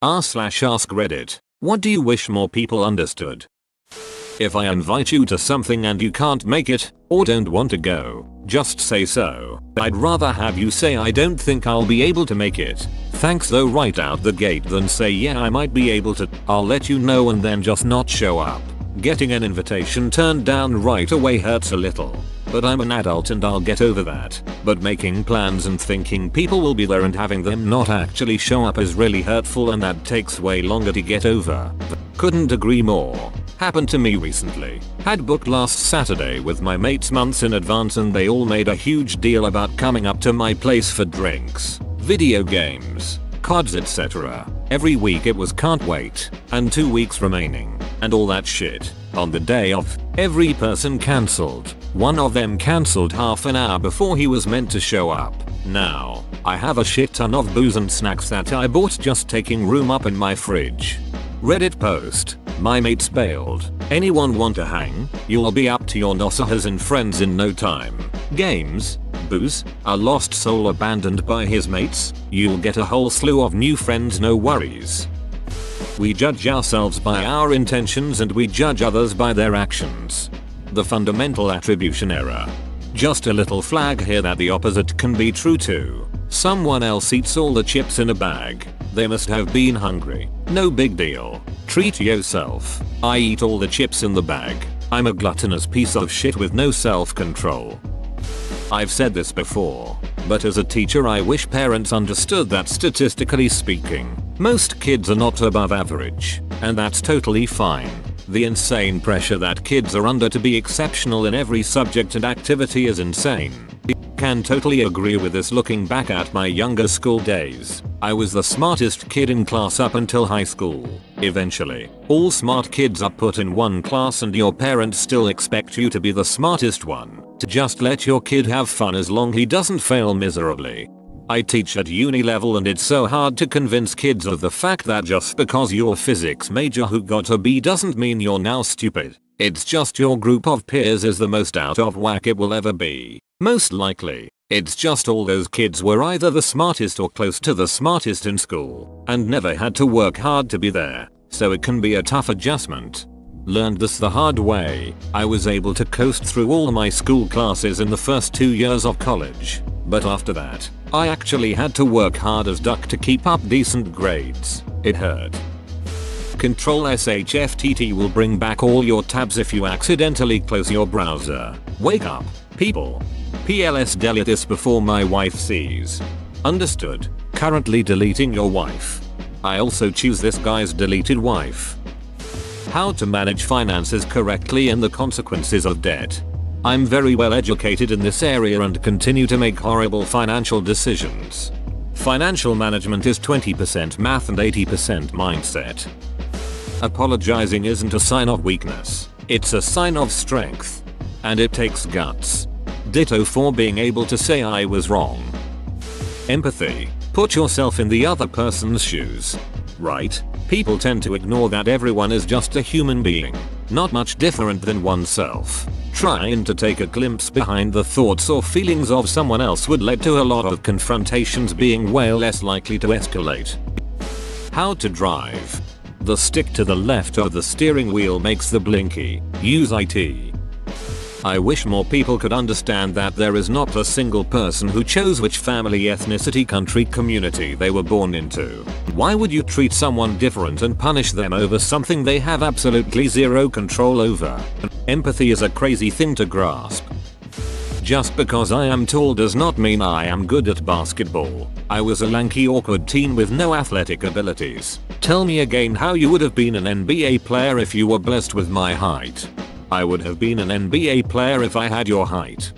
r/ask Reddit. What do you wish more people understood? If I invite you to something and you can't make it, or don't want to go, just say so. I'd rather have you say I don't think I'll be able to make it. Thanks though right out the gate than say yeah I might be able to, I'll let you know and then just not show up. Getting an invitation turned down right away hurts a little. But I'm an adult and I'll get over that. But making plans and thinking people will be there and having them not actually show up is really hurtful, and that takes way longer to get over. Couldn't agree more. Happened to me recently. Had booked last Saturday with my mates months in advance and they all made a huge deal about coming up to my place for drinks, video games, cards, etc. Every week it was can't wait, and 2 weeks remaining, and all that shit. On the day of, every person cancelled. One of them cancelled half an hour before he was meant to show up. Now, I have a shit ton of booze and snacks that I bought just taking room up in my fridge. Reddit post. My mates bailed. Anyone want to hang? You'll be up to your nosahas and friends in no time. Games. Booze. A lost soul abandoned by his mates. You'll get a whole slew of new friends, no worries. We judge ourselves by our intentions and we judge others by their actions. The fundamental attribution error. Just a little flag here that the opposite can be true too. Someone else eats all the chips in a bag. They must have been hungry. No big deal. Treat yourself. I eat all the chips in the bag. I'm a gluttonous piece of shit with no self-control. I've said this before, but as a teacher I wish parents understood that statistically speaking, most kids are not above average, and that's totally fine. The insane pressure that kids are under to be exceptional in every subject and activity is insane. Can totally agree with this looking back at my younger school days. I was the smartest kid in class up until high school. Eventually, all smart kids are put in one class and your parents still expect you to be the smartest one. To just let your kid have fun as long he doesn't fail miserably. I teach at uni level and it's so hard to convince kids of the fact that just because you're a physics major who got a B doesn't mean you're now stupid. It's just your group of peers is the most out of whack it will ever be. Most likely, it's just all those kids were either the smartest or close to the smartest in school and never had to work hard to be there, so it can be a tough adjustment. Learned this the hard way. I was able to coast through all my school classes in the first 2 years of college, but after that, I actually had to work hard as duck to keep up decent grades. It hurt. Control SHFTT will bring back all your tabs if you accidentally close your browser. Wake up, people. PLS delete this before my wife sees. Understood. Currently deleting your wife. I also choose this guy's deleted wife. How to manage finances correctly and the consequences of debt. I'm very well educated in this area and continue to make horrible financial decisions. Financial management is 20% math and 80% mindset. Apologizing isn't a sign of weakness, it's a sign of strength. And it takes guts. Ditto for being able to say I was wrong. Empathy. Put yourself in the other person's shoes. Right? People tend to ignore that everyone is just a human being, not much different than oneself. Trying to take a glimpse behind the thoughts or feelings of someone else would lead to a lot of confrontations being way less likely to escalate. How to drive. The stick to the left of the steering wheel makes the blinky. Use IT. I wish more people could understand that there is not a single person who chose which family, ethnicity, country, community they were born into. Why would you treat someone different and punish them over something they have absolutely zero control over? Empathy is a crazy thing to grasp. Just because I am tall does not mean I am good at basketball. I was a lanky awkward teen with no athletic abilities. Tell me again how you would have been an NBA player if you were blessed with my height. I would have been an NBA player if I had your height.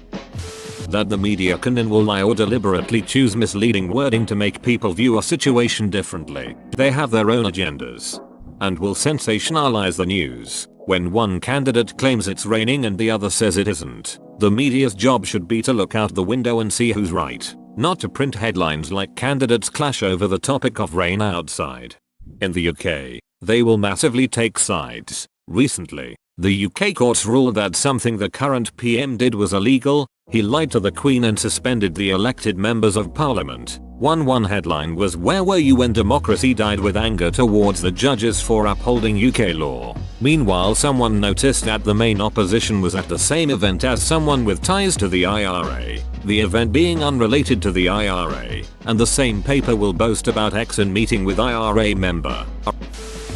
That the media can and will lie or deliberately choose misleading wording to make people view a situation differently. They have their own agendas. And will sensationalize the news. When one candidate claims it's raining and the other says it isn't, the media's job should be to look out the window and see who's right, not to print headlines like candidates clash over the topic of rain outside. In the UK, they will massively take sides. Recently, the UK courts ruled that something the current PM did was illegal. He lied to the Queen and suspended the elected members of Parliament. One headline was "Where were you when democracy died?" with anger towards the judges for upholding UK law. Meanwhile, someone noticed that the main opposition was at the same event as someone with ties to the IRA, the event being unrelated to the IRA, and the same paper will boast about X in meeting with IRA member.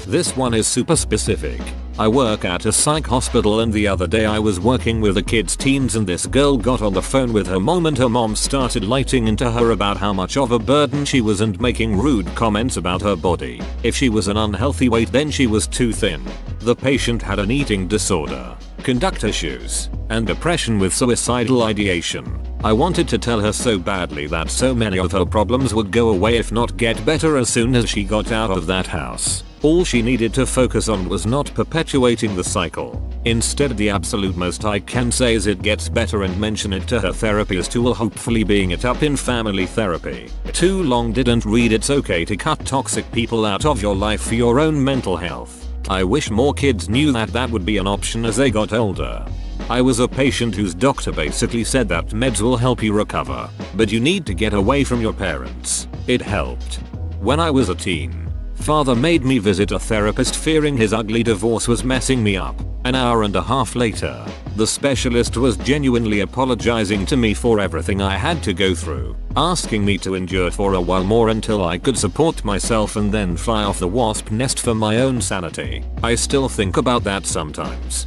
This one is super specific. I work at a psych hospital, and the other day I was working with the kids' teens, and this girl got on the phone with her mom, and her mom started lighting into her about how much of a burden she was and making rude comments about her body. If she was an unhealthy weight, then she was too thin. The patient had an eating disorder, conduct issues, and depression with suicidal ideation. I wanted to tell her so badly that so many of her problems would go away, if not get better, as soon as she got out of that house. All she needed to focus on was not perpetuating the cycle. Instead, the absolute most I can say is it gets better, and mention it to her therapist, who will hopefully bring it up in family therapy. Too long didn't read It's okay to cut toxic people out of your life for your own mental health. I wish more kids knew that that would be an option as they got older. I was a patient whose doctor basically said that meds will help you recover, but you need to get away from your parents. It helped. When I was a teen, father made me visit a therapist, fearing his ugly divorce was messing me up. An hour and a half later, the specialist was genuinely apologizing to me for everything I had to go through, asking me to endure for a while more until I could support myself and then fly off the wasp nest for my own sanity. I still think about that sometimes.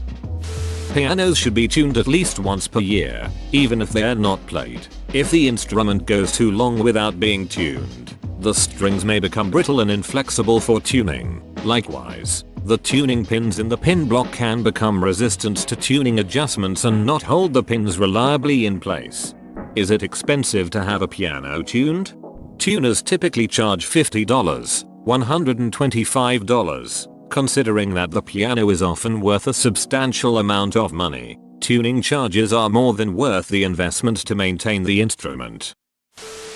Pianos should be tuned at least once per year, even if they are not played. If the instrument goes too long without being tuned, the strings may become brittle and inflexible for tuning. Likewise, the tuning pins in the pin block can become resistant to tuning adjustments and not hold the pins reliably in place. Is it expensive to have a piano tuned? Tuners typically charge $50, $125. Considering that the piano is often worth a substantial amount of money, tuning charges are more than worth the investment to maintain the instrument.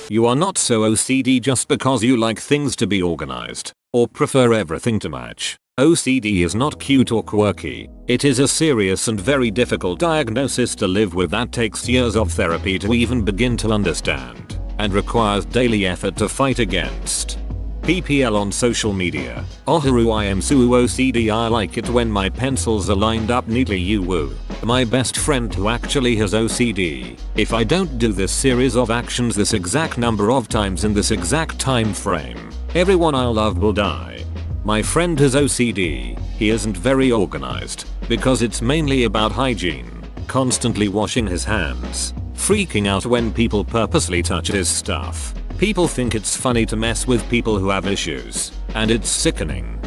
You are not so OCD just because you like things to be organized, or prefer everything to match. OCD is not cute or quirky. It is a serious and very difficult diagnosis to live with that takes years of therapy to even begin to understand, and requires daily effort to fight against. PPL on social media. Oharu, I am so OCD, I like it when my pencils are lined up neatly. You woo. My best friend who actually has OCD. If I don't do this series of actions this exact number of times in this exact time frame, everyone I love will die. My friend has OCD. He isn't very organized, because it's mainly about hygiene. Constantly washing his hands. Freaking out when people purposely touch his stuff. People think it's funny to mess with people who have issues, and it's sickening.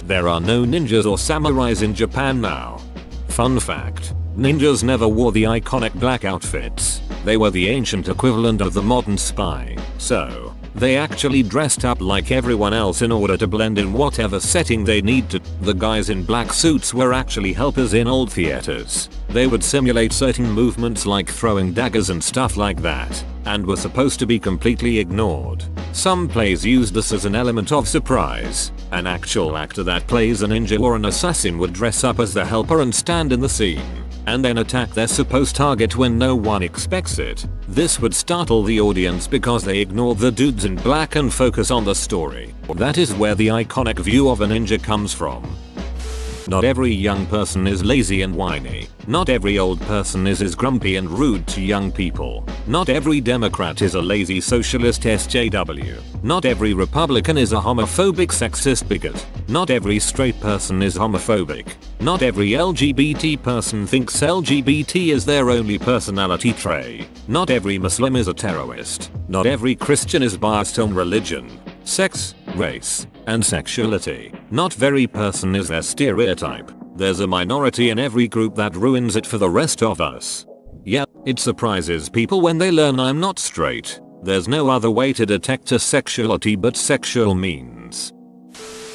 There are no ninjas or samurais in Japan now. Fun fact, ninjas never wore the iconic black outfits. They were the ancient equivalent of the modern spy, so they actually dressed up like everyone else in order to blend in whatever setting they need to. The guys in black suits were actually helpers in old theaters. They would simulate certain movements like throwing daggers and stuff like that, and were supposed to be completely ignored. Some plays used this as an element of surprise. An actual actor that plays a ninja or an assassin would dress up as the helper and stand in the scene, and then attack their supposed target when no one expects it. This would startle the audience because they ignore the dudes in black and focus on the story. That is where the iconic view of a ninja comes from. Not every young person is lazy and whiny. Not every old person is as grumpy and rude to young people. Not every Democrat is a lazy socialist SJW. Not every Republican is a homophobic sexist bigot. Not every straight person is homophobic. Not every LGBT person thinks LGBT is their only personality trait. Not every Muslim is a terrorist. Not every Christian is biased on religion, sex, race, and sexuality. Not every person is their stereotype. There's a minority in every group that ruins it for the rest of us. Yeah, it surprises people when they learn I'm not straight. There's no other way to detect a sexuality but sexual means.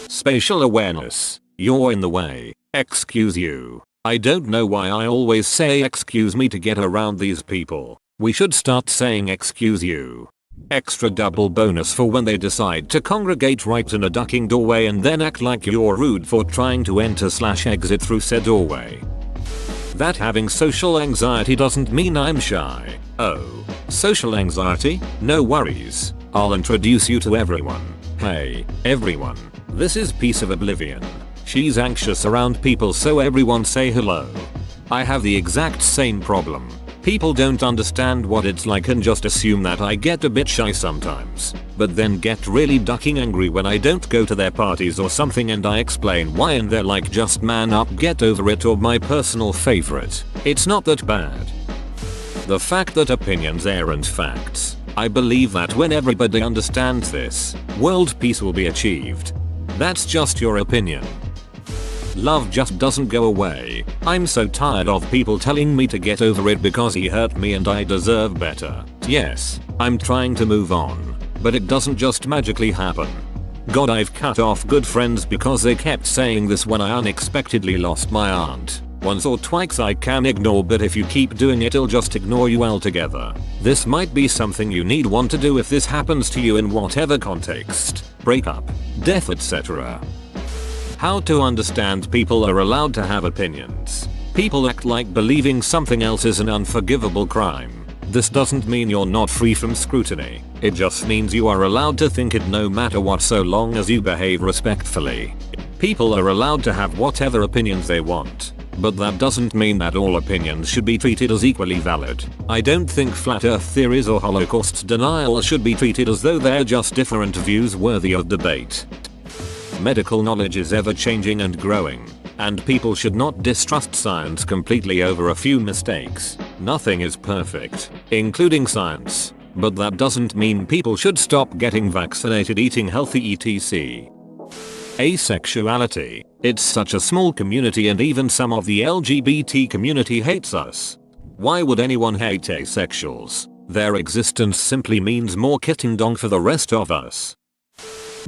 Spatial awareness. You're in the way. Excuse you. I don't know why I always say excuse me to get around these people. We should start saying excuse you. Extra double bonus for when they decide to congregate right in a ducking doorway and then act like you're rude for trying to enter/exit through said doorway. That having social anxiety doesn't mean I'm shy. Oh, social anxiety? No worries. I'll introduce you to everyone. Hey, everyone. This is Piece of Oblivion. She's anxious around people, so everyone say hello. I have the exact same problem. People don't understand what it's like and just assume that I get a bit shy sometimes, but then get really ducking angry when I don't go to their parties or something and I explain why and they're like, just man up, get over it. Or my personal favorite, it's not that bad. The fact that opinions aren't facts. I believe that when everybody understands this, world peace will be achieved. That's just your opinion. Love just doesn't go away. I'm so tired of people telling me to get over it because he hurt me and I deserve better. Yes, I'm trying to move on, but it doesn't just magically happen. God, I've cut off good friends because they kept saying this when I unexpectedly lost my aunt. Once or twice I can ignore, but if you keep doing it, I'll just ignore you altogether. This might be something you want to do if this happens to you in whatever context. Breakup, death, etc. How to understand people are allowed to have opinions. People act like believing something else is an unforgivable crime. This doesn't mean you're not free from scrutiny. It just means you are allowed to think it no matter what, so long as you behave respectfully. People are allowed to have whatever opinions they want, but that doesn't mean that all opinions should be treated as equally valid. I don't think flat earth theories or Holocaust denial should be treated as though they're just different views worthy of debate. Medical knowledge is ever changing and growing, and people should not distrust science completely over a few mistakes. Nothing is perfect, including science, but that doesn't mean people should stop getting vaccinated, eating healthy, etc. Asexuality. It's such a small community and even some of the LGBT community hates us. Why would anyone hate asexuals? Their existence simply means more kitten dong for the rest of us.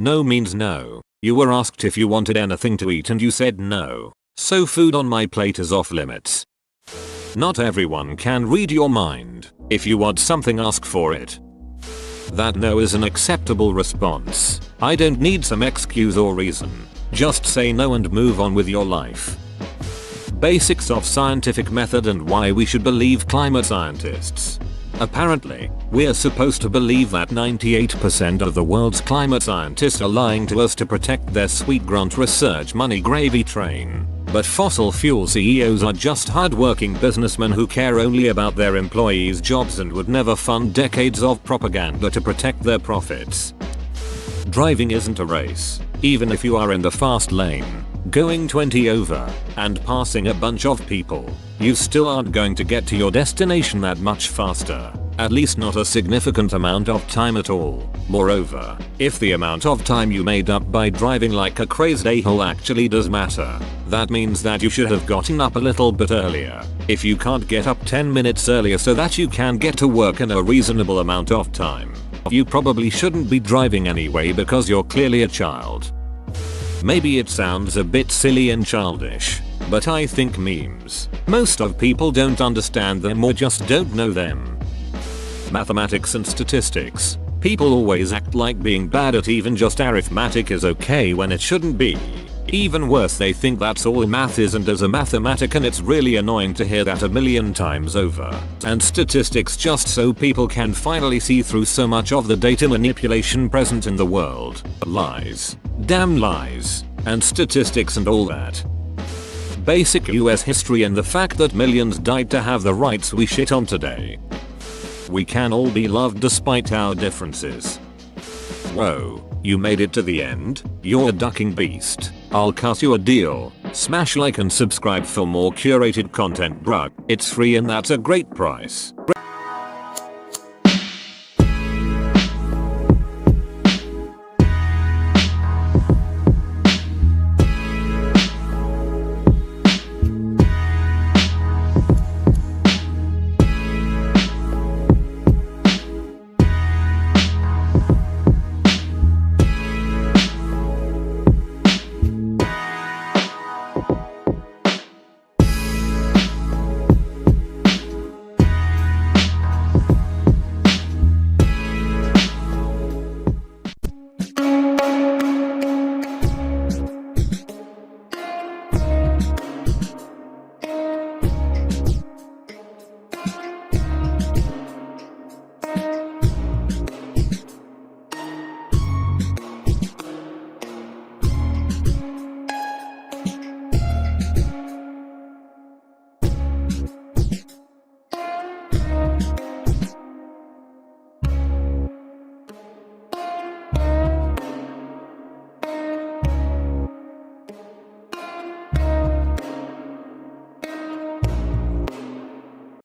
No means no. You were asked if you wanted anything to eat and you said no. So food on my plate is off limits. Not everyone can read your mind. If you want something, ask for it. That no is an acceptable response. I don't need some excuse or reason. Just say no and move on with your life. Basics of scientific method and why we should believe climate scientists. Apparently, we're supposed to believe that 98% of the world's climate scientists are lying to us to protect their sweet grunt research money gravy train. But fossil fuel CEOs are just hard-working businessmen who care only about their employees' jobs and would never fund decades of propaganda to protect their profits. Driving isn't a race. Even if you are in the fast lane, going 20 over, and passing a bunch of people, you still aren't going to get to your destination that much faster. At least not a significant amount of time at all. Moreover, if the amount of time you made up by driving like a crazed a-hole actually does matter, that means that you should have gotten up a little bit earlier. If you can't get up 10 minutes earlier so that you can get to work in a reasonable amount of time, you probably shouldn't be driving anyway because you're clearly a child. Maybe it sounds a bit silly and childish, but I think memes. Most of people don't understand them or just don't know them. Mathematics and statistics. People always act like being bad at even just arithmetic is okay when it shouldn't be. Even worse, they think that's all math is, and as a mathematician it's really annoying to hear that a million times over. And statistics, just so people can finally see through so much of the data manipulation present in the world. Lies. Damn lies. And statistics and all that. Basic US history and the fact that millions died to have the rights we shit on today. We can all be loved despite our differences. Whoa, you made it to the end? You're a ducking beast. I'll cut you a deal. Smash like and subscribe for more curated content, bruh. It's free and that's a great price.